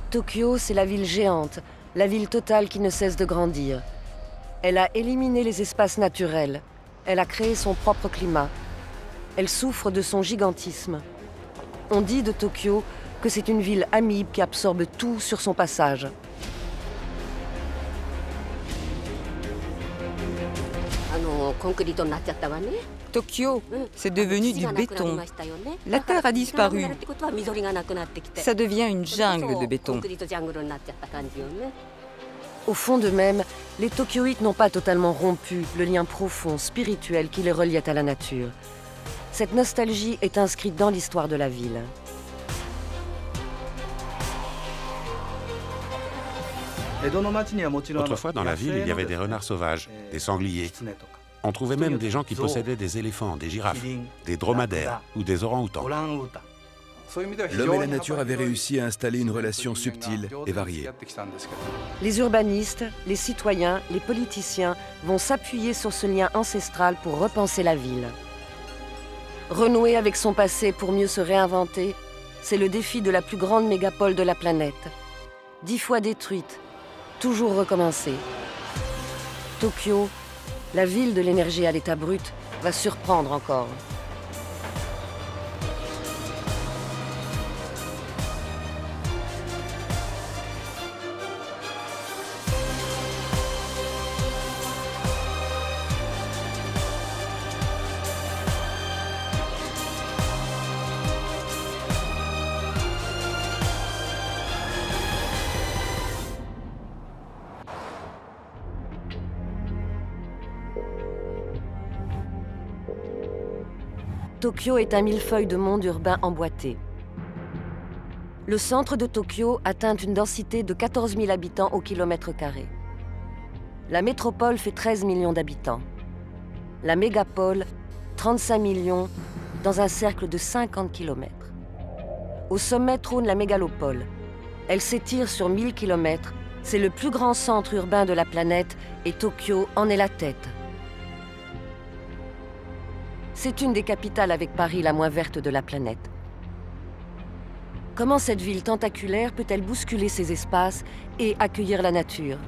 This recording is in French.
Tokyo, c'est la ville géante, la ville totale qui ne cesse de grandir. Elle a éliminé les espaces naturels. Elle a créé son propre climat. Elle souffre de son gigantisme. On dit de Tokyo que c'est une ville amibe qui absorbe tout sur son passage. Tokyo, c'est devenu du béton. La terre a disparu. Ça devient une jungle de béton. Au fond d'eux-mêmes, les Tokyoïtes n'ont pas totalement rompu le lien profond, spirituel qui les reliait à la nature. Cette nostalgie est inscrite dans l'histoire de la ville. Autrefois, dans la ville, il y avait des renards sauvages, des sangliers. On trouvait même des gens qui possédaient des éléphants, des girafes, des dromadaires ou des orang-outans. L'homme et la nature avaient réussi à installer une relation subtile et variée. Les urbanistes, les citoyens, les politiciens vont s'appuyer sur ce lien ancestral pour repenser la ville. Renouer avec son passé pour mieux se réinventer, c'est le défi de la plus grande mégapole de la planète. 10 fois détruite, toujours recommencer. Tokyo, la ville de l'énergie à l'état brut, va surprendre encore. Tokyo est un millefeuille de mondes urbains emboîtés. Le centre de Tokyo atteint une densité de 14 000 habitants au kilomètre carré. La métropole fait 13 millions d'habitants. La mégapole, 35 millions dans un cercle de 50 kilomètres. Au sommet trône la mégalopole. Elle s'étire sur 1000 kilomètres. C'est le plus grand centre urbain de la planète et Tokyo en est la tête. C'est une des capitales avec Paris la moins verte de la planète. Comment cette ville tentaculaire peut-elle bousculer ses espaces et accueillir la nature ?